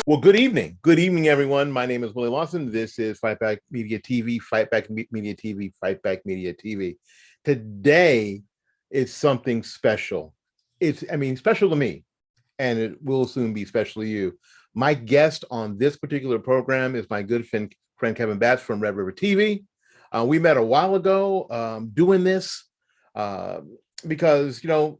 Well, good evening. Good evening, everyone. My name is Willie Lawson. This is Fight Back Media TV, Fight Back Media TV, Fight Back Media TV. Today is something special. Special to me, and it will soon be special to you. My guest on this particular program is my good friend Kevin Batts from Red River TV. We met a while ago doing this uh, because, it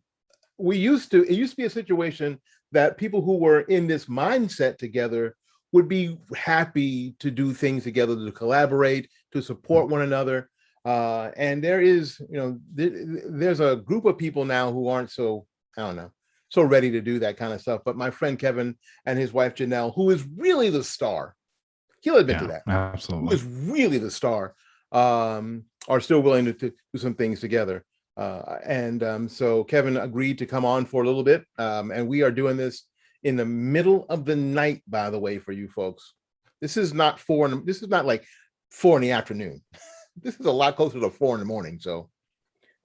used to be a situation that people who were in this mindset together would be happy to do things together, to collaborate, to support one another. And there's a group of people now who aren't so, I don't know, so ready to do that kind of stuff. But my friend Kevin and his wife Janelle, who is really the star, he'll admit to Yeah, that, who absolutely. is really the star, are still willing to do some things together. So Kevin agreed to come on for a little bit. And we are doing this in the middle of the night, by the way, for you folks. This is not like 4 in the afternoon. This is a lot closer to 4 in the morning. So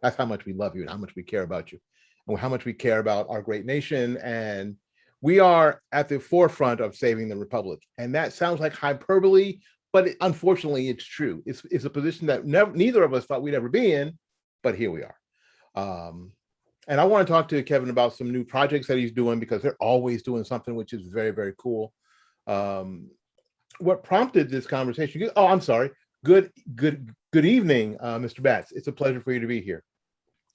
that's how much we love you and how much we care about you and how much we care about our great nation. And we are at the forefront of saving the republic. And that sounds like hyperbole, but unfortunately, it's true. It's a position that neither of us thought we'd ever be in, but here we are. And I want to talk to Kevin about some new projects that he's doing because they're always doing something which is very, very cool. What prompted this conversation? Oh, I'm sorry. Good evening, Mr. Batts. It's a pleasure for you to be here.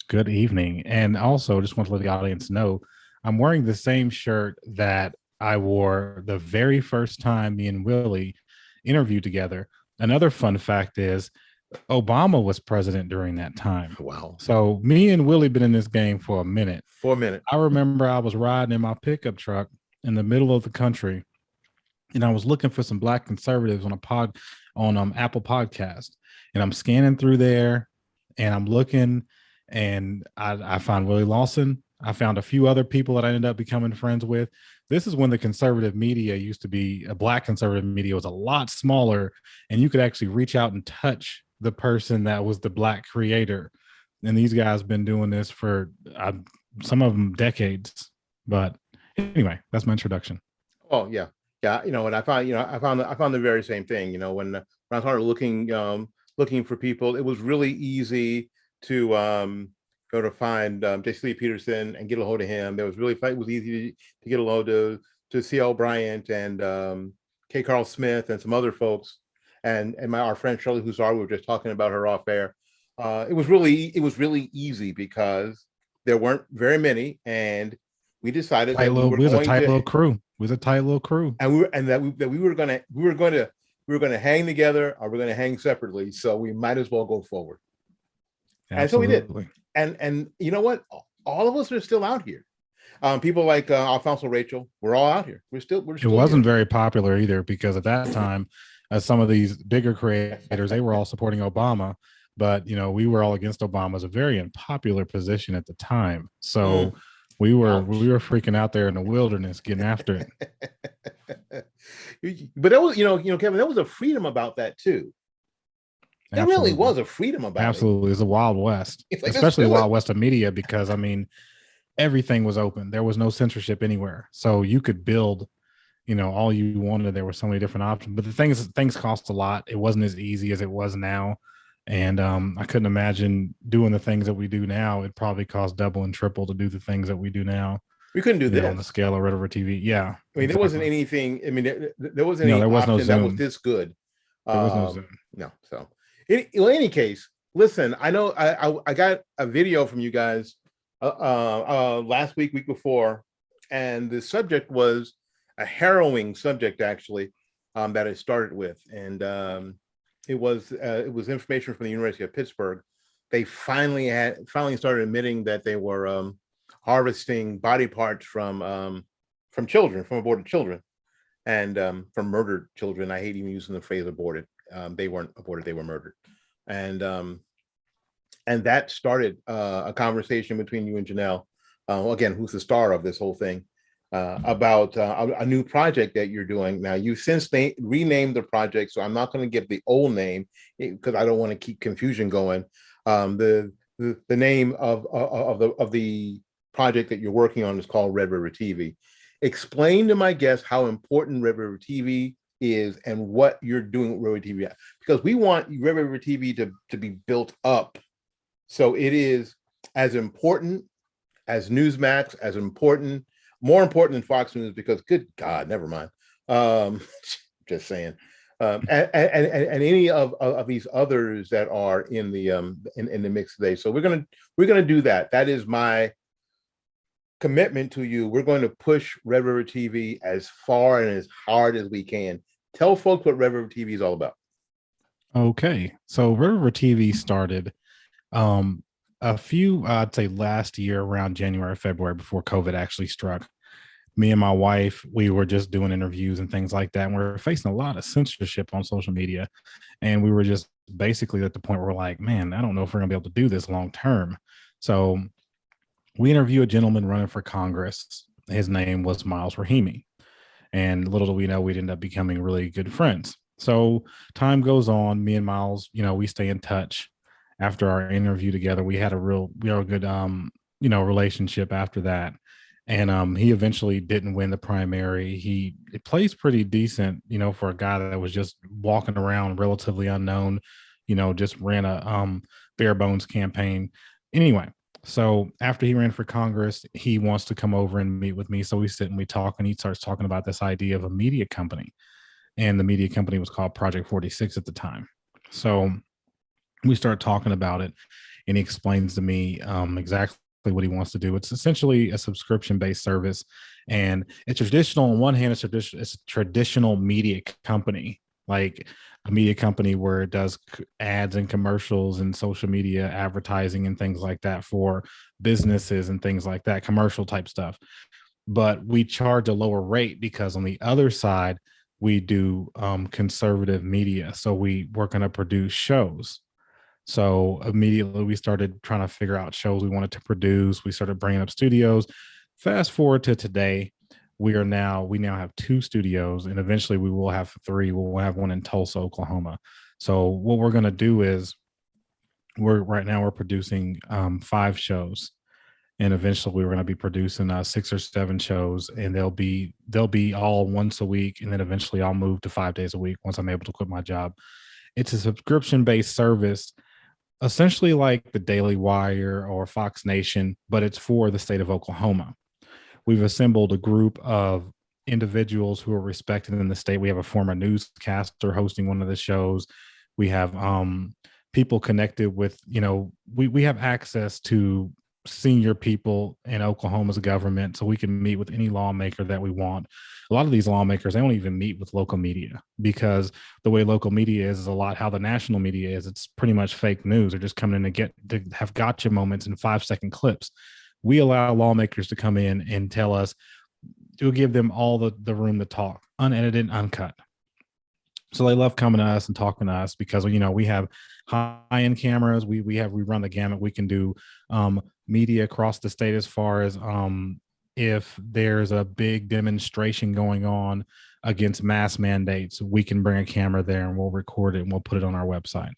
Good evening. And also, just want to let the audience know I'm wearing the same shirt that I wore the very first time me and Willie interviewed together. Another fun fact is Obama was president during that time. Wow. So me and Willie been in this game for a minute. For a minute. I remember I was riding in my pickup truck in the middle of the country, and I was looking for some Black conservatives on Apple Podcast, and I'm scanning through there, and I'm looking, and I found Willie Lawson. I found a few other people that I ended up becoming friends with. This is when the conservative media used to be a Black conservative media was a lot smaller, and you could actually reach out and touch the person that was the Black creator. And these guys been doing this for some of them decades. But anyway, that's my introduction. Oh yeah, yeah. And I found the very same thing. When I started looking for people, it was really easy to go to find J.C. Peterson and get a hold of him. It was easy to get a hold to C.L. Bryant and K. Carl Smith and some other folks, and our friend Shirley Huzar. We were just talking about her off air. It was really easy because there weren't very many, and we decided that we was a tight little crew. We was a tight little crew, and we were going to hang together, or we're going to hang separately. So we might as well go forward. Absolutely. And so we did. And you know what? All of us are still out here. People like Alfonso Rachel, we're all out here. We're still. It wasn't very popular either because at that time, some of these bigger creators, they were all supporting Obama, but we were all against Obama. As a very unpopular position at the time. So we were freaking out there in the wilderness getting after it. But that was, Kevin, there was a freedom about that too. There really was a freedom about it. Absolutely. It's a Wild West, especially Wild West of media, because everything was open. There was no censorship anywhere. So you could build, all you wanted. There were so many different options, but the thing is, things cost a lot. It wasn't as easy as it was now. And I couldn't imagine doing the things that we do now. It probably cost double and triple to do the things that we do now. We couldn't do this on the scale of Red River TV. Yeah. There wasn't anything. There wasn't any option that was this good. There was no Zoom. No. So in any case, listen, I know I got a video from you guys last week before, and the subject was a harrowing subject actually that it started with, and it was information from the University of Pittsburgh. They finally started admitting that they were harvesting body parts from children, from aborted children, and from murdered children. I hate even using the phrase aborted. They weren't aborted; they were murdered, and that started a conversation between you and Janelle, again, who's the star of this whole thing, about a new project that you're doing. Now, you've since renamed the project, so I'm not going to give the old name because I don't want to keep confusion going. The name of the project that you're working on is called Red River TV. Explain to my guests how important Red River TV is and what you're doing with Red River TV, because we want Red River TV to be built up so it is as important as Newsmax, as important, more important than Fox News, because good God, never mind. Um, just saying. And any of these others that are in the mix today. So we're gonna do that. That is my commitment to you. We're going to push Red River TV as far and as hard as we can. Tell folks what Red River TV is all about. Okay, so Red River TV started a few, I'd say last year around January, February, before COVID actually struck. Me and my wife, we were just doing interviews and things like that. And we were facing a lot of censorship on social media. And we were just basically at the point where we're like, man, I don't know if we're going to be able to do this long term. So we interviewed a gentleman running for Congress. His name was Miles Rahimi. And little do we know, we'd end up becoming really good friends. So time goes on. Me and Miles, we stay in touch. After our interview together, we had a good relationship after that. And he eventually didn't win the primary. He plays pretty decent, for a guy that was just walking around relatively unknown, just ran a bare bones campaign. Anyway, so after he ran for Congress, he wants to come over and meet with me. So we sit and we talk, and he starts talking about this idea of a media company. And the media company was called Project 46 at the time. So we start talking about it, and he explains to me exactly what he wants to do. It's essentially a subscription-based service, and it's traditional. On one hand, it's a traditional media company, like a media company where it does ads and commercials and social media advertising and things like that for businesses and things like that, commercial type stuff. But we charge a lower rate because on the other side, we do conservative media. So we're going to produce shows. So immediately we started trying to figure out shows we wanted to produce. We started bringing up studios. Fast forward to today, we now have 2 studios, and eventually we will have 3. We'll have one in Tulsa, Oklahoma. So what we're going to do is we're producing 5 shows, and eventually we're going to be producing 6 or 7 shows, and they'll be all once a week, and then eventually I'll move to 5 days a week once I'm able to quit my job. It's a subscription-based service, essentially like the Daily Wire or Fox Nation, but it's for the state of Oklahoma. We've assembled a group of individuals who are respected in the state. We have a former newscaster hosting one of the shows. We have people connected with, we have access to senior people in Oklahoma's government, so we can meet with any lawmaker that we want. A lot of these lawmakers, they don't even meet with local media, because the way local media is a lot how the national media is. It's pretty much fake news. They're just coming in to have gotcha moments in 5-second clips. We allow lawmakers to come in and tell us, we'll give them all the room to talk, unedited, uncut. So they love coming to us and talking to us because, we have high-end cameras. We run the gamut. We can do media across the state as far as if there's a big demonstration going on against mask mandates, we can bring a camera there and we'll record it and we'll put it on our website.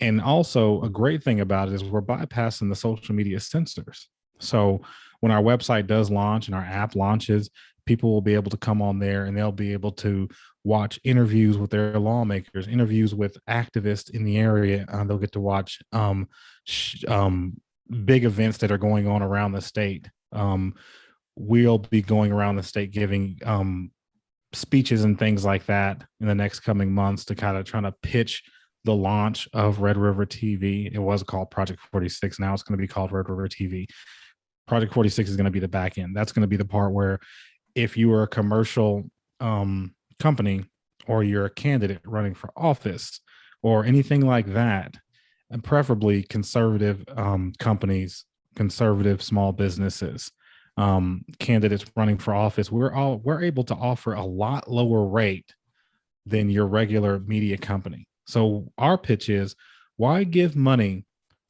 And also a great thing about it is we're bypassing the social media censors. So when our website does launch and our app launches, people will be able to come on there and they'll be able to watch interviews with their lawmakers, interviews with activists in the area. They'll get to watch big events that are going on around the state. We'll be going around the state giving speeches and things like that in the next coming months to kind of trying to pitch the launch of Red River TV. It was called Project 46. Now it's going to be called Red River TV. Project 46 is going to be the back end. That's going to be the part where if you are a commercial company or you're a candidate running for office or anything like that, and preferably conservative companies, conservative small businesses, candidates running for office, we're able to offer a lot lower rate than your regular media company. So our pitch is, why give money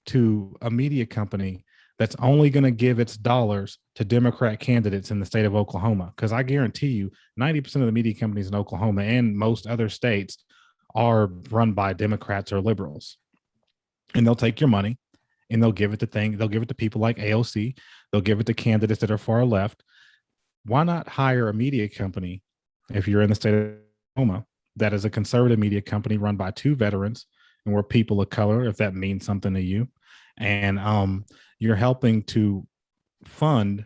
to a media company that's only going to give its dollars to Democrat candidates in the state of Oklahoma? Because I guarantee you 90% of the media companies in Oklahoma and most other states are run by Democrats or liberals. And they'll take your money and they'll give it to people like AOC. They'll give it to candidates that are far left. why not hire a media company if you're in the state of Oklahoma that is a conservative media company run by two veterans and we're people of color, if that means something to you, and you're helping to fund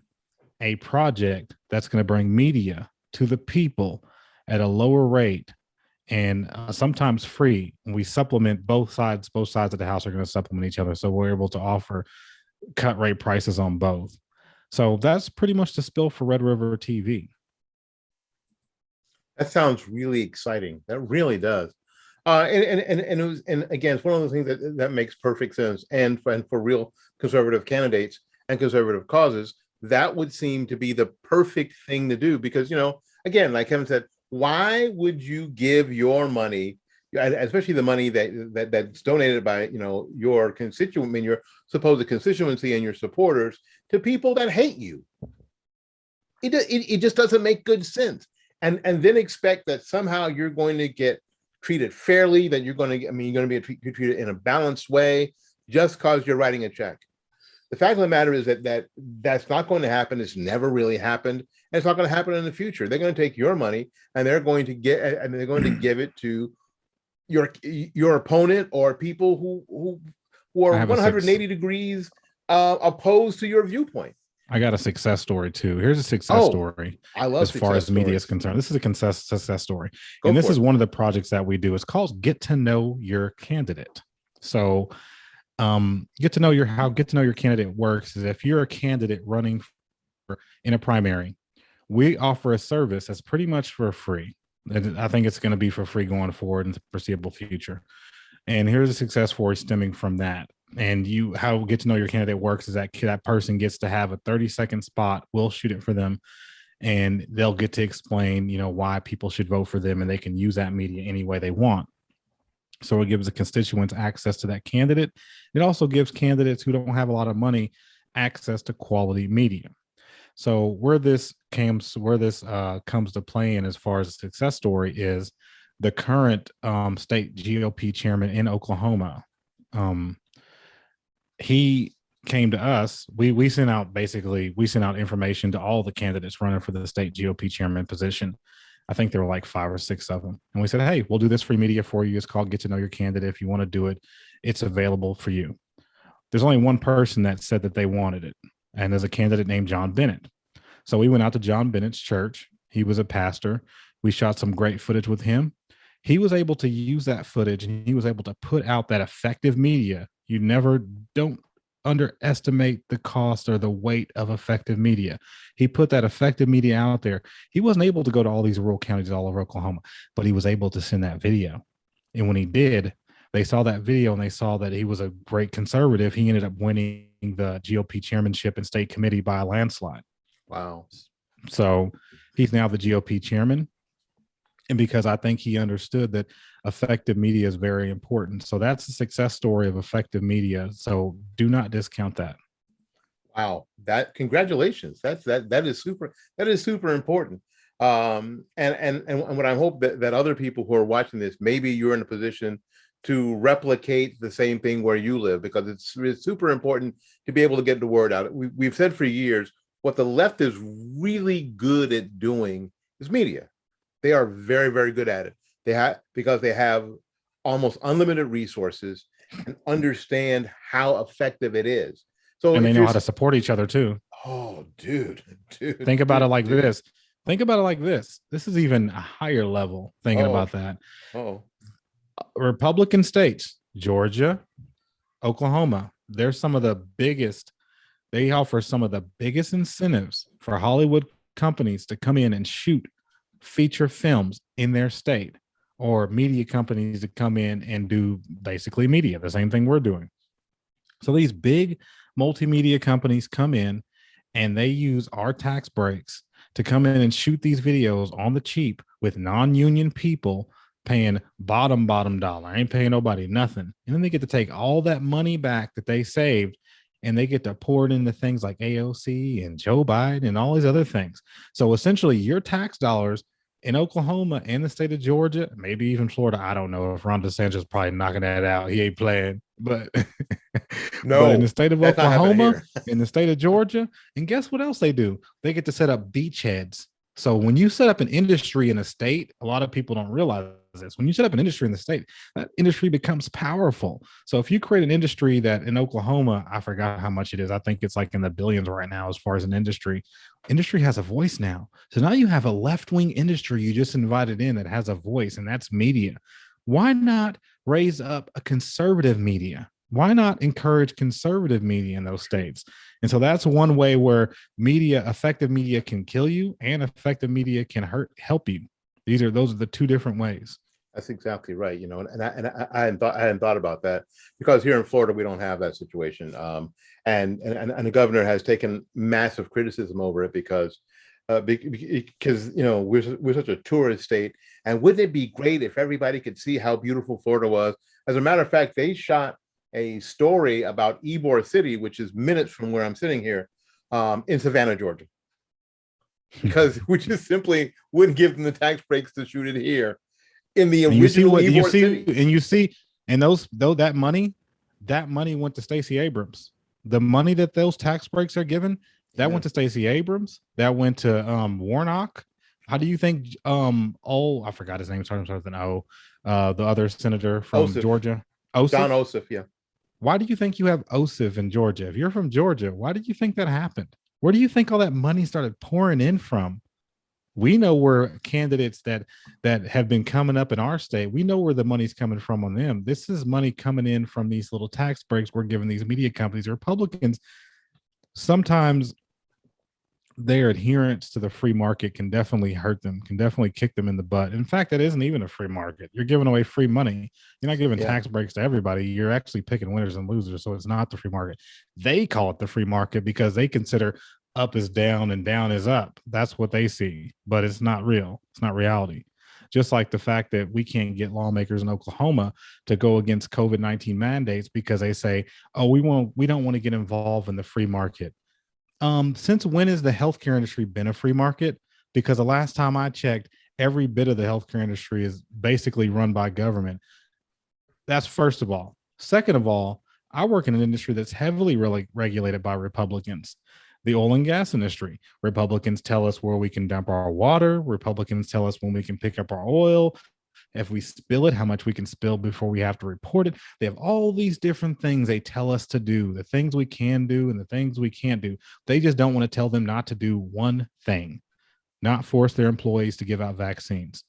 a project that's going to bring media to the people at a lower rate and sometimes free. And we supplement both sides. Both sides of the house are going to supplement each other, so we're able to offer cut rate prices on both. So that's pretty much the spill for Red River TV. That sounds really exciting. That really does. And it was, and again, it's one of those things that makes perfect sense. And for real conservative candidates and conservative causes, that would seem to be the perfect thing to do because, again, like Kevin said, why would you give your money, especially the money that's donated by, your constituent, I mean, your supposed constituency and your supporters, to people that hate you? It just doesn't make good sense. And then expect that somehow you're going to get treated fairly, that you're going to be treated in a balanced way just because you're writing a check. The fact of the matter is that's not going to happen. It's never really happened, and it's not going to happen in the future. They're going to take your money and they're going to give it to your opponent or people who are 180 degrees opposed to your viewpoint. I got a success story too. Here's a success story. I love as far as media is concerned. This is a success story. And this is one of the projects that we do. It's called Get to Know Your Candidate. So get to know your candidate works is if you're a candidate running in a primary, we offer a service that's pretty much for free. And I think it's going to be for free going forward in the foreseeable future. And here's a success story stemming from that. And how Get to Know Your Candidate works is that person gets to have a 30-second spot. We'll shoot it for them and they'll get to explain, why people should vote for them, and they can use that media any way they want. So it gives the constituents access to that candidate. It also gives candidates who don't have a lot of money access to quality media. So where this comes to play in as far as a success story is the current state GOP chairman in Oklahoma. He came to us. We sent out information to all the candidates running for the state GOP chairman position. I think there were like 5 or 6 of them. And we said, hey, we'll do this free media for you. It's called Get to Know Your Candidate. If you want to do it, it's available for you. There's only one person that said that they wanted it. And there's a candidate named John Bennett. So we went out to John Bennett's church. He was a pastor. We shot some great footage with him. He was able to use that footage and he was able to put out that effective media. Don't underestimate the cost or the weight of effective media. He put that effective media out there. He wasn't able to go to all these rural counties all over Oklahoma, but he was able to send that video. And when he did, they saw that video and they saw that he was a great conservative. He ended up winning the GOP chairmanship and state committee by a landslide. Wow. So he's now the GOP chairman. And because I think he understood that effective media is very important. So that's a success story of effective media. So do not discount that. Wow. Congratulations. That is super important. And what I hope that other people who are watching this, maybe you're in a position to replicate the same thing where you live, because it's super important to be able to get the word out. We've said for years, what the left is really good at doing is media. They are very, very good at it. Because they have almost unlimited resources and understand how effective it is. So and they know how to support each other too. Oh, dude. Think about it like this. Think about it like this. This is even a higher level thinking about that. Republican states, Georgia, Oklahoma, they're some of the biggest. They offer some of the biggest incentives for Hollywood companies to come in and shoot feature films in their state, or media companies to come in and do basically media, the same thing we're doing. So these big multimedia companies come in and they use our tax breaks to come in and shoot these videos on the cheap with non-union people paying bottom dollar. Ain't paying nobody nothing. And then they get to take all that money back that they saved and they get to pour it into things like AOC and Joe Biden and all these other things. So essentially your tax dollars in Oklahoma and the state of Georgia, maybe even Florida, I don't know if Ron DeSantis is probably knocking that out. He ain't playing, but But in the No, state of that's not happening Oklahoma, here. in the state of Georgia, and guess what else they do? They get to set up beachheads. So when you set up an industry in a state, a lot of people don't realize this. When you set up an industry in the state, that industry becomes powerful. So if you create an industry that in Oklahoma, I forgot how much it is. I think it's like in the billions right now as far as an industry has a voice now. So now you have a left-wing industry you just invited in that has a voice, and that's media. Why not raise up a conservative media? Why not encourage conservative media in those states? And so that's one way where effective media can kill you, and effective media can help you. Those are the two different ways. That's exactly right. I hadn't thought about that, because here in Florida we don't have that situation. And the governor has taken massive criticism over it because we're such a tourist state. And wouldn't it be great if everybody could see how beautiful Florida was? As a matter of fact, they shot a story about Ybor City, which is minutes from where I'm sitting here, in Savannah, Georgia, because we just simply wouldn't give them the tax breaks to shoot it here in the And you see original what you Ybor see, City. and you see, and those though that money went to Stacey Abrams. The money that those tax breaks are given, that went to Stacey Abrams. That went to Warnock. How do you think? I forgot his name. Starting with an O. The other senator from Ossoff. Georgia, John Ossoff. Ossoff, yeah. Why do you think you have Ossoff in Georgia? If you're from Georgia, why did you think that happened? Where do you think all that money started pouring in from? We know where candidates that have been coming up in our state, we know where the money's coming from on them. This is money coming in from these little tax breaks we're giving these media companies. Republicans, sometimes their adherence to the free market can definitely hurt them, can definitely kick them in the butt. In fact, that isn't even a free market. You're giving away free money. You're not giving tax breaks to everybody. You're actually picking winners and losers. So it's not the free market. They call it the free market because they consider up is down and down is up. That's what they see, but it's not real. It's not reality. Just like the fact that we can't get lawmakers in Oklahoma to go against COVID-19 mandates because they say, oh, we don't want to get involved in the free market. Since when has the healthcare industry been a free market? Because the last time I checked, every bit of the healthcare industry is basically run by government. That's first of all. Second of all, I work in an industry that's heavily regulated by Republicans. The oil and gas industry. Republicans tell us where we can dump our water. Republicans tell us when we can pick up our oil. If we spill it, how much we can spill before we have to report it. They have all these different things they tell us to do, the things we can do and the things we can't do. They just don't want to tell them not to do one thing, not force their employees to give out vaccines.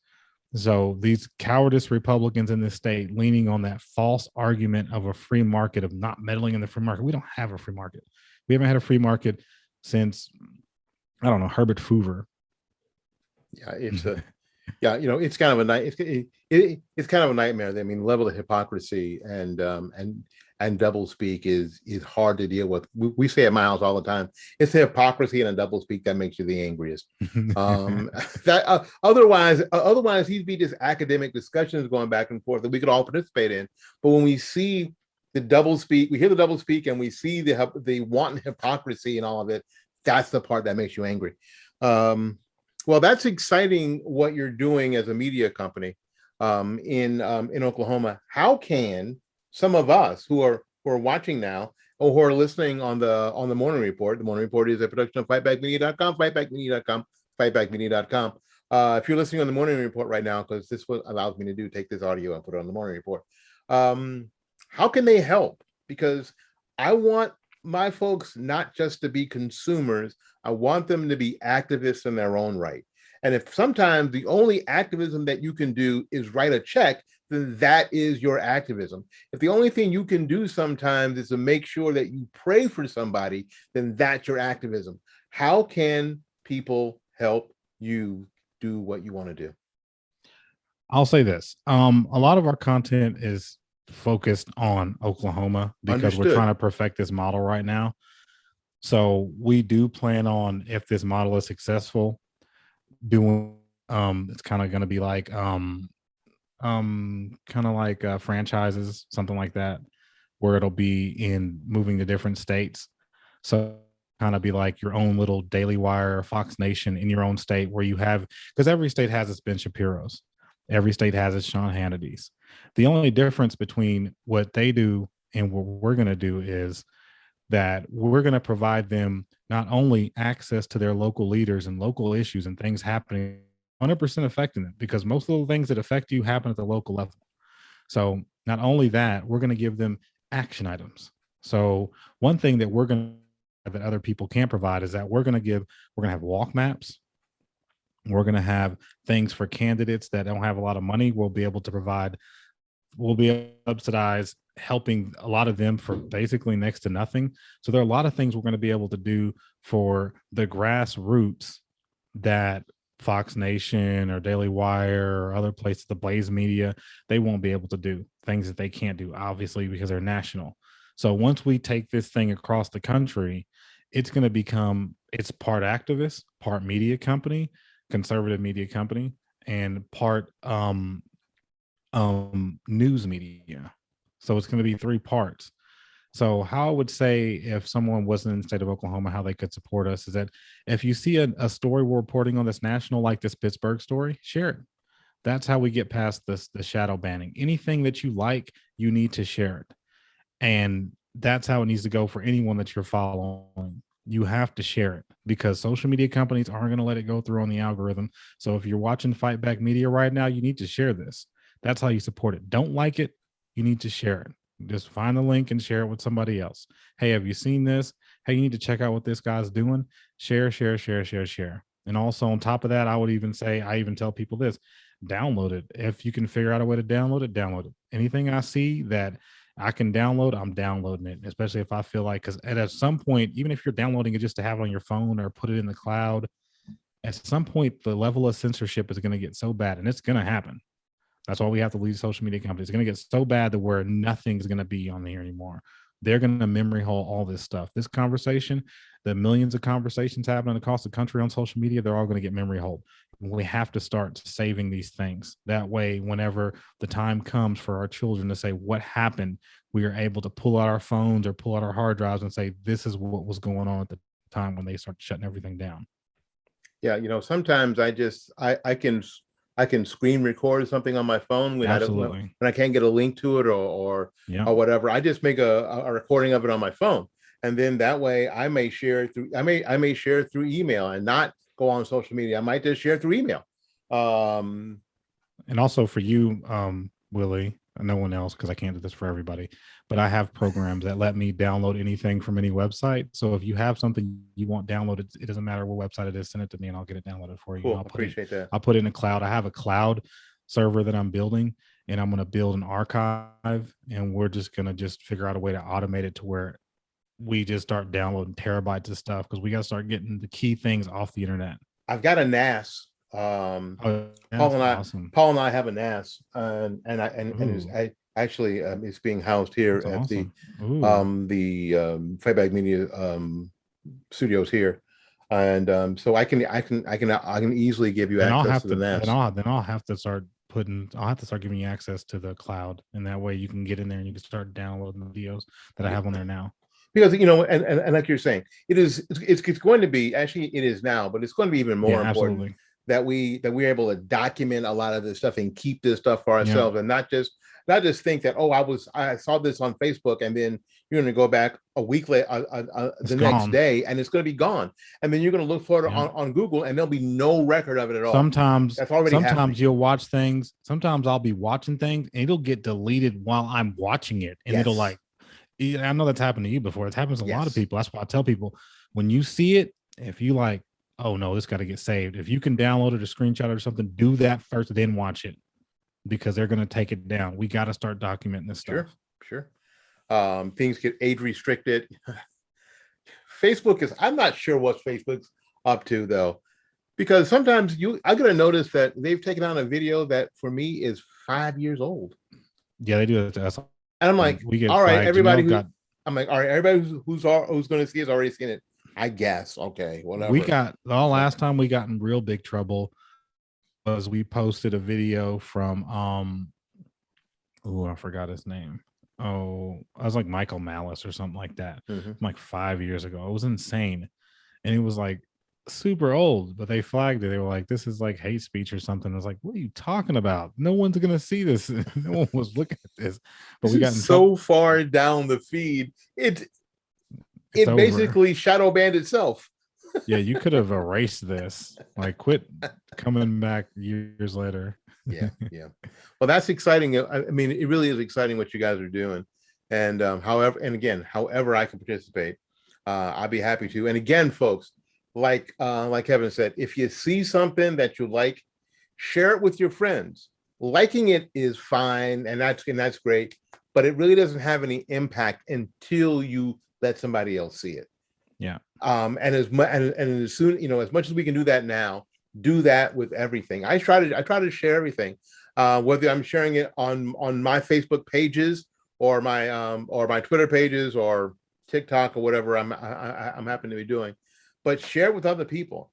So these cowardice Republicans in this state leaning on that false argument of a free market, of not meddling in the free market. We don't have a free market. We haven't had a free market since, I don't know, Herbert Hoover. Yeah, it's a it's kind of a night. It's kind of a nightmare. I mean, level of hypocrisy and double speak is hard to deal with. We say at my house all the time. It's the hypocrisy and a double speak that makes you the angriest. Otherwise, these be just academic discussions going back and forth that we could all participate in. But when we see the double speak, we hear the double speak, and we see the wanton hypocrisy and all of it. That's the part that makes you angry. Well, that's exciting what you're doing as a media company in Oklahoma. How can some of us who are watching now or who are listening on the Morning Report? The Morning Report is a production of fightbackmedia.com, fightbackmedia.com, fightbackmedia.com. If you're listening on the Morning Report right now, because this is what allows me to do, take this audio and put it on the Morning Report. How can they help? Because I want my folks not just to be consumers. I want them to be activists in their own right. And if sometimes the only activism that you can do is write a check, then that is your activism. If the only thing you can do sometimes is to make sure that you pray for somebody, then that's your activism. How can people help you do what you want to do? I'll say this. A lot of our content is focused on Oklahoma because Understood. We're trying to perfect this model right now. So we do plan on, if this model is successful, doing it's kind of going to be like franchises, something like that, where it'll be in moving to different states. So kind of be like your own little Daily Wire or Fox Nation in your own state, where you have, because every state has its Ben Shapiro's, every state has its Sean Hannity's. The only difference between what they do And what we're going to do is that we're going to provide them not only access to their local leaders and local issues and things happening 100% affecting them, because most of the things that affect you happen at the local level. So not only that, we're going to give them action items. So one thing that we're going to that other people can't provide is that we're going to have walk maps. We're going to have things for candidates that don't have a lot of money. We'll be able to provide, we'll be able to subsidize helping a lot of them for basically next to nothing. So there are a lot of things we're going to be able to do for the grassroots that Fox Nation or Daily Wire or other places, the Blaze Media, they won't be able to do things that they can't do, obviously, because they're national. So once we take this thing across the country, it's going to become, it's part activist, part media company, conservative media company, and part news media. So it's going to be three parts. So how I would say if someone wasn't in the state of Oklahoma, how they could support us is that if you see a story we're reporting on that's national, like this Pittsburgh story, share it. That's how we get past this the shadow banning. Anything that you like, you need to share it. And that's how it needs to go for anyone that you're following. You have to share it because social media companies aren't going to let it go through on the algorithm. So if you're watching Fight Back Media right now, you need to share this. That's how you support it. Don't like it, you need to share it. Just find the link and share it with somebody else. Hey, have you seen this? Hey, you need to check out what this guy's doing. Share, share, share, share, share. And also on top of that, I would even say, I even tell people this, download it. If you can figure out a way to download it, download it. Anything I see that I can download, I'm downloading it, especially if I feel like, because at some point, even if you're downloading it just to have it on your phone or put it in the cloud, at some point, the level of censorship is going to get so bad, and it's going to happen. That's why we have to leave social media companies. It's going to get so bad that where nothing's going to be on there anymore. They're going to memory hole all this stuff. This conversation, the millions of conversations happening across the country on social media, they're all going to get memory hold. We have to start saving these things. That way, whenever the time comes for our children to say what happened, we are able to pull out our phones or pull out our hard drives and say, this is what was going on at the time when they start shutting everything down. Yeah, sometimes I can screen record something on my phone when Absolutely. when I can't get a link to it Yeah. or whatever. I just make a recording of it on my phone, and then that way I may share it through I may share it through email and not go on social media. I might just share it through email. And also for you, Willie, no one else, because I can't do this for everybody, but I have programs that let me download anything from any website. So if you have something you want downloaded, it doesn't matter what website it is, send it to me and I'll get it downloaded for you. Cool. I'll put Appreciate that. I'll put it in a cloud. I have a cloud server that I'm building, and I'm going to build an archive, and we're just going to just figure out a way to automate it to where we just start downloading terabytes of stuff, because we got to start getting the key things off the internet. I've got a NAS. Oh, Awesome. Paul and I have a NAS, and actually it's being housed here That's at awesome. the Fightback Media studios here, and so I can easily give you Then I'll access have to the NAS. then I'll have to start giving you access to the cloud, and that way you can get in there and you can start downloading the videos that I have on there now. Because and like you're saying, it's going to be, actually it is now, but it's going to be even more important Absolutely. that we're able to document a lot of this stuff and keep this stuff for ourselves, and not just think that, oh, I saw this on Facebook, and then you're going to go back a week later, the next day, and it's going to be gone, and then you're going to look for it on Google, and there'll be no record of it at all. Sometimes that's already happening. You'll watch things. Sometimes I'll be watching things and it'll get deleted while I'm watching it, and it'll like, I know that's happened to you before. It happens to a lot of people. That's why I tell people, when you see it, if you like, oh no, this got to get saved, if you can download it or screenshot it or something, do that first, then watch it, because they're going to take it down. We got to start documenting this stuff. Sure. Things get age restricted. I'm not sure what Facebook's up to though, because sometimes I'm going to notice that they've taken on a video that for me is 5 years old. Yeah, they do it to us. And I'm like, all right, everybody who's going to see has already seen it, I guess. Okay, whatever. The last time we got in real big trouble was we posted a video from I forgot his name. Oh, I was like Michael Malice or something like that. Like 5 years ago. It was insane. And it was like, super old, but they flagged it. They were like, "This is like hate speech or something." I was like, "What are you talking about? No one's gonna see this. No one was looking at this." But This we got is in trouble. so far down the feed. It It's it over. basically shadow banned itself. Yeah, you could have erased this. Like, quit coming back years later. Yeah, yeah. Well, that's exciting. I mean, it really is exciting what you guys are doing. And however, and again, however I can participate, I'll be happy to. And again, folks, like Kevin said, if you see something that you like, share it with your friends. Liking it is fine, and that's great, but it really doesn't have any impact until you let somebody else see it. Yeah. And as much and as soon, as much as we can do that now, do that with everything. I try to share everything, whether I'm sharing it on my Facebook pages or my Twitter pages or TikTok or whatever I'm happen to be doing. But share it with other people.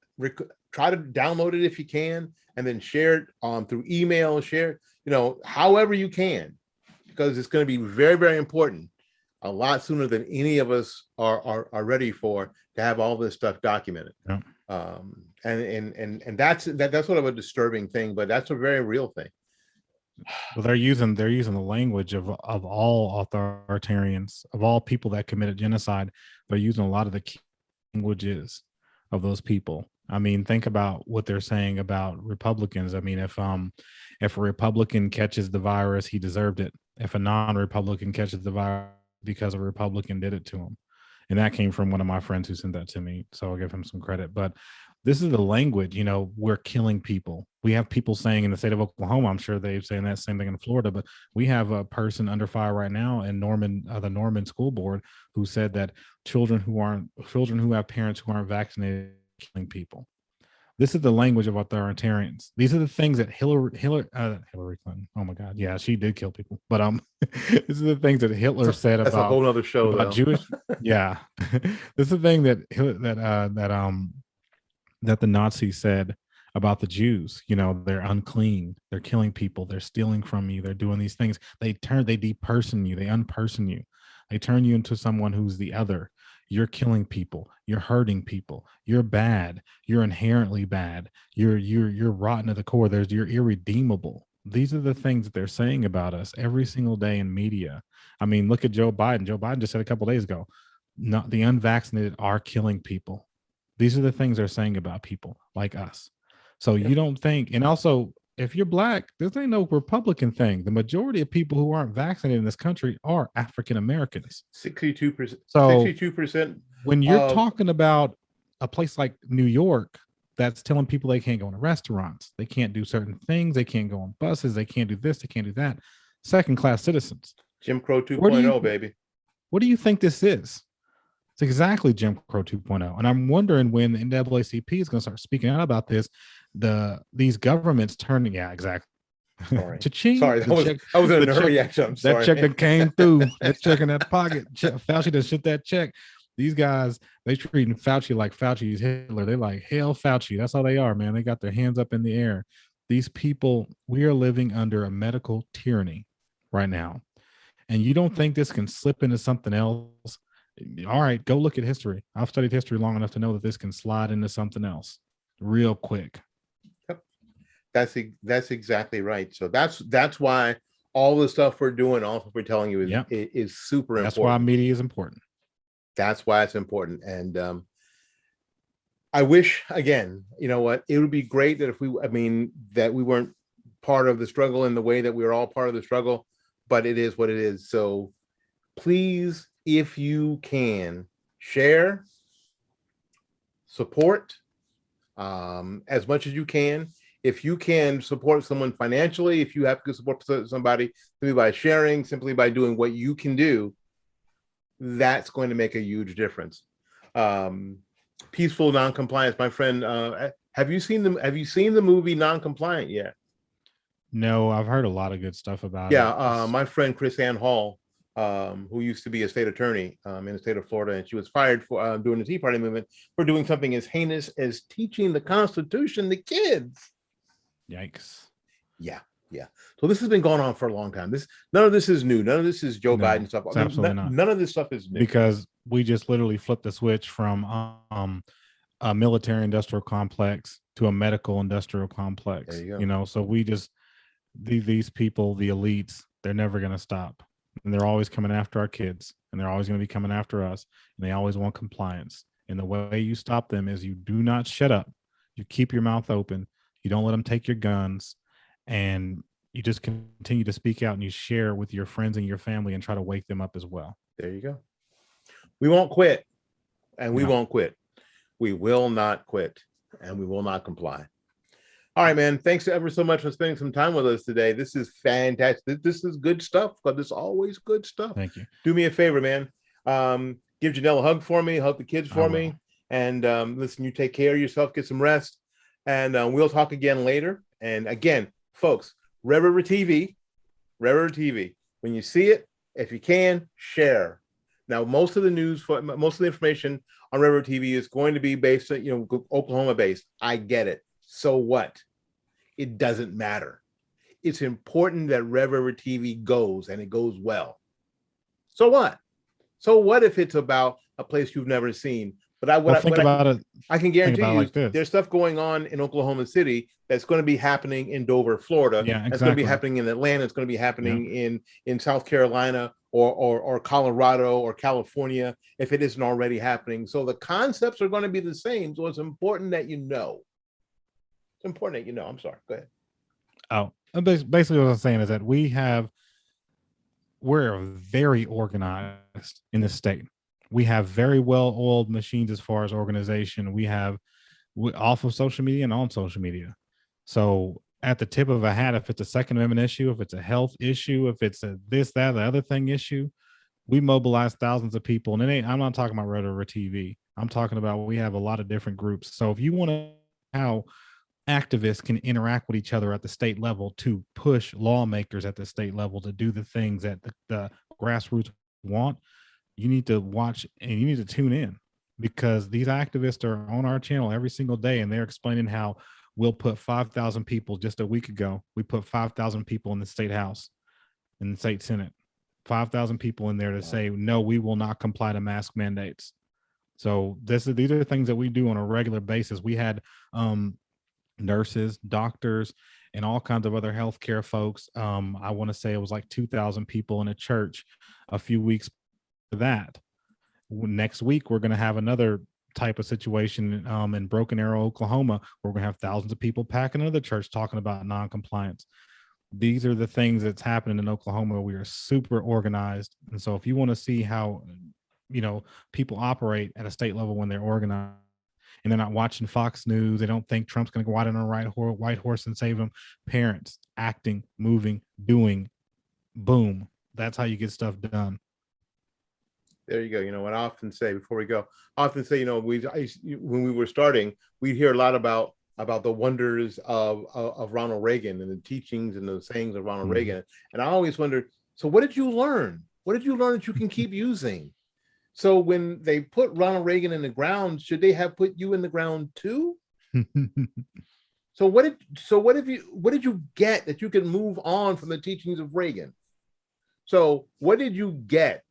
Try to download it if you can, and then share it through email. Share, however you can, because it's going to be very, very important. A lot sooner than any of us are ready for, to have all this stuff documented. Yeah. And that's sort of a disturbing thing, but that's a very real thing. Well, they're using the language of all authoritarians, of all people that committed genocide. They're using a lot of the key languages of those people. I mean, think about what they're saying about Republicans. I mean, if a Republican catches the virus, he deserved it. If a non-Republican catches the virus because a Republican did it to him. And that came from one of my friends who sent that to me. So I'll give him some credit. But this is the language, we're killing people. We have people saying in the state of Oklahoma, I'm sure they're saying that same thing in Florida, but we have a person under fire right now in the Norman school board, who said that children who have parents who aren't vaccinated are killing people. This is the language of authoritarians. These are the things that Hillary Clinton. Oh my God, yeah, she did kill people. But this is the things that Hitler said That's a whole other show, about though. Jewish. Yeah, this is the thing that the Nazis said about the Jews. They're unclean. They're killing people. They're stealing from you. They're doing these things. They deperson you. They unperson you. They turn you into someone who's the other. You're killing people. You're hurting people. You're bad. You're inherently bad. You're rotten at the core. You're irredeemable. These are the things that they're saying about us every single day in media. I mean, look at Joe Biden. Joe Biden just said a couple of days ago, not the unvaccinated are killing people. These are the things they're saying about people like us. So you don't think, and also, if you're black, this ain't no Republican thing. The majority of people who aren't vaccinated in this country are African Americans. 62%. So 62%. When you're talking about a place like New York that's telling people they can't go into restaurants, they can't do certain things, they can't go on buses, they can't do this, they can't do that. Second-class citizens. Jim Crow 2.0, baby. What do you think this is? It's exactly Jim Crow 2.0. And I'm wondering when the NAACP is going to start speaking out about this, these governments turning, yeah, exactly. Sorry. Sorry, I was in a hurry. Actually, that check that came through, that check in that pocket. Fauci done shit that check. These guys, they treating Fauci like Fauci's Hitler. They like, hell Fauci. That's how they are, man. They got their hands up in the air. These people, we are living under a medical tyranny right now. And you don't think this can slip into something else? All right, go look at history. I've studied history long enough to know that this can slide into something else real quick. Yep. That's exactly right. So that's why all the stuff we're doing, all what we're telling you is super important. That's why media is important. That's why it's important. And I wish, again, you know what, it would be great that that we weren't part of the struggle in the way that we were all part of the struggle, but it is what it is. So please, if you can, share, support as much as you can. If you can support someone financially, if you have to support somebody simply by sharing, simply by doing what you can do, that's going to make a huge difference. Peaceful noncompliance, my friend. Have you seen the movie Noncompliant yet? No, I've heard a lot of good stuff about it. Yeah, my friend KrisAnne Hall, who used to be a state attorney in the state of Florida, and she was fired for during the Tea Party movement for doing something as heinous as teaching the Constitution to kids. Yikes! Yeah. So this has been going on for a long time. None of this is new. None of this is Joe Biden stuff. Absolutely not. None of this stuff is new, because we just literally flipped the switch from a military industrial complex to a medical industrial complex. There you go. You know, so we just these people, the elites, they're never going to stop, and they're always coming after our kids, and they're always going to be coming after us, and they always want compliance. And the way you stop them is you do not shut up. You keep your mouth open. You don't let them take your guns, and you just continue to speak out and you share with your friends and your family and try to wake them up as well. There you go. We won't quit, and we No. won't quit. We will not quit, and we will not comply. All right, man. Thanks ever so much for spending some time with us today. This is fantastic. This is good stuff, but it's always good stuff. Thank you. Do me a favor, man. Give Janelle a hug for me, hug the kids I for will. me. And listen, you take care of yourself, get some rest. And we'll talk again later. And again, folks, Red River TV, when you see it, if you can, share. Now, most of the news, most of the information on Red River TV is going to be based on, Oklahoma based. I get it. So what? It doesn't matter. It's important that Red River TV goes, and it goes well. So what? So what if it's about a place you've never seen? But I can guarantee you, like there's stuff going on in Oklahoma City that's going to be happening in Dover, Florida. Yeah, It's going to be exactly. happening in Atlanta. It's going to be happening in South Carolina or Colorado or California if it isn't already happening. So the concepts are going to be the same. So it's important that you know. It's important that you know. I'm sorry. Go ahead. Oh, basically what I'm saying is that we're very organized in this state. We have very well-oiled machines as far as organization. We have off of social media and on social media. So at the tip of a hat, if it's a Second Amendment issue, if it's a health issue, if it's a this, that, the other thing issue, we mobilize thousands of people. And I'm not talking about Red River TV. I'm talking about we have a lot of different groups. So if you want to how activists can interact with each other at the state level to push lawmakers at the state level to do the things that the grassroots want, you need to watch and you need to tune in, because these activists are on our channel every single day, and they're explaining how we'll put 5,000 people. Just a week ago, we put 5,000 people in the state house, in the state senate, 5,000 people in there to say, no, we will not comply to mask mandates. So these are things that we do on a regular basis. We had nurses, doctors, and all kinds of other healthcare folks. I want to say it was like 2,000 people in a church a few weeks to that. Next week, we're going to have another type of situation in Broken Arrow, Oklahoma, where we're going to have thousands of people packing another church talking about non-compliance. These are the things that's happening in Oklahoma. We are super organized. And so if you want to see how, people operate at a state level when they're organized, and they're not watching Fox News, they don't think Trump's going to go out on a white horse and save them. Parents acting, moving, doing, boom. That's how you get stuff done. There you go. What I often say before we go, when we were starting, we'd hear a lot about the wonders of Ronald Reagan and the teachings and the sayings of Ronald Reagan. And I always wondered, so what did you learn? What did you learn that you can keep using? So when they put Ronald Reagan in the ground, should they have put you in the ground too? So what did you get that you can move on from the teachings of Reagan? So what did you get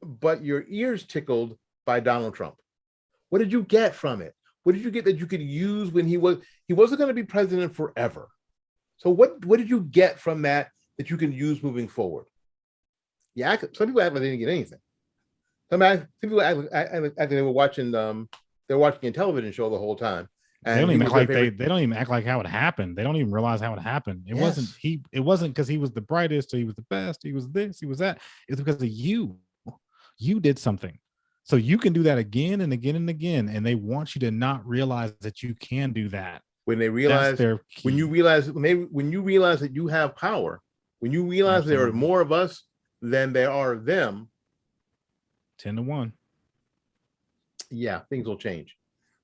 but your ears tickled by Donald Trump? What did you get from it? What did you get that you could use when he wasn't going to be president forever? So what did you get from that you can use moving forward? Yeah, some people act like they didn't get anything. Some people act like they were watching a television show the whole time. And they don't even act like how it happened. They don't even realize how it happened. It wasn't because he was the brightest or he was the best. He was this, he was that. It's because of you. You did something. So you can do that again and again and again. And they want you to not realize that you can do that. When you realize that you have power, when you realize there are more of us than there are of them, 10-1. Yeah, things will change.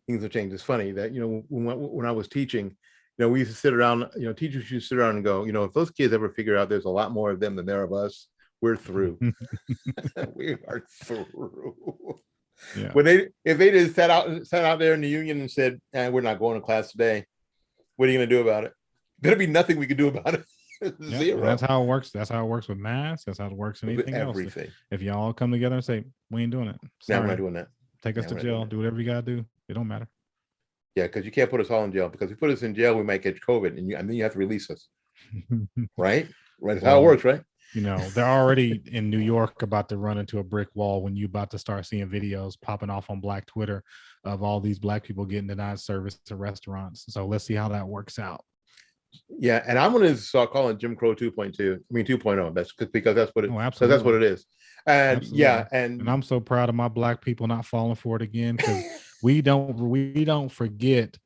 It's funny that, when I was teaching, we used to sit around, teachers used to sit around and go, if those kids ever figure out there's a lot more of them than there of us, we're through. We are through. Yeah. If they just sat out there in the union and said, we're not going to class today, what are you going to do about it? There'll be nothing we can do about it. Zero. That's how it works. That's how it works with masks. That's how it works in anything else. If y'all all come together and say, we ain't doing it. Sorry, we're not doing that. Take us to jail. Do whatever you got to do. It don't matter. Yeah, because you can't put us all in jail, because if you put us in jail, we might catch COVID, and then you have to release us, right? Right, that's how it Well, works, right? you know, they're already in New York about to run into a brick wall when you about to start seeing videos popping off on Black Twitter of all these Black people getting denied service to restaurants. So let's see how that works out. Yeah, and I'm going to start calling Jim Crow 2.2. I mean 2.0. That's because that's what it Oh, because that's what absolutely. it is. And yeah, Absolutely. And and I'm so proud of my Black people not falling for it again, because we don't forget,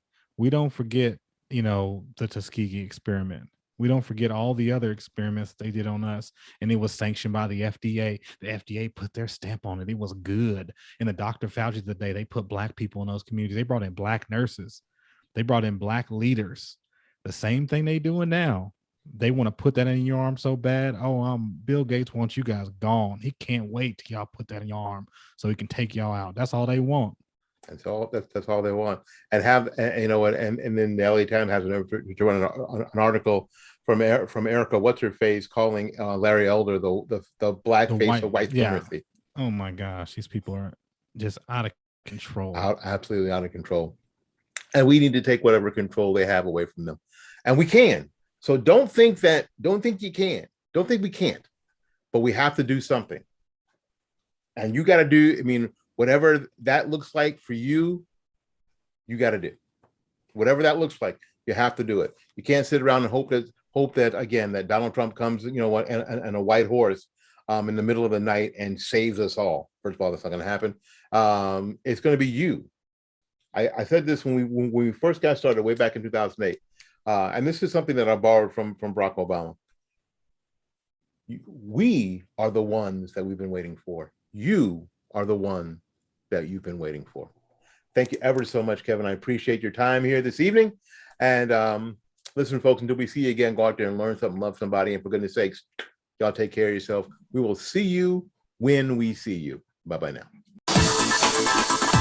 you know, the Tuskegee experiment. We don't forget all the other experiments they did on us, and it was sanctioned by the FDA. The FDA put their stamp on it. It was good. And the Dr. Fauci today, they put Black people in those communities. They brought in Black nurses. They brought in Black leaders. The same thing they doing now. They want to put that in your arm so bad. Oh, Bill Gates wants you guys gone. He can't wait till y'all put that in your arm so he can take y'all out. That's all they want. that's all they want. And have you know what? And then the LA Times has to run an article from Erica what's her face calling Larry Elder the black The face white, of white yeah. supremacy. Oh my gosh, these people are just out of control. Absolutely out of control. And we need to take whatever control they have away from them, and we can. So don't think you can. Don't think we can't. But we have to do something. And you got to do. I mean, whatever that looks like for you, you got to do. Whatever that looks like, you have to do it. You can't sit around and hope that again that Donald Trump comes, you know what, and a white horse in the middle of the night and saves us all. First of all, that's not going to happen. It's going to be you. I said this when we first got started way back in 2008, and this is something that I borrowed from Barack Obama. We are the ones that we've been waiting for. You are the one that you've been waiting for. Thank you ever so much, Kevin. I appreciate your time here this evening. And listen, folks, until we see you again, go out there and learn something, love somebody, and for goodness sakes, y'all take care of yourself. We will see you when we see you. Bye-bye now.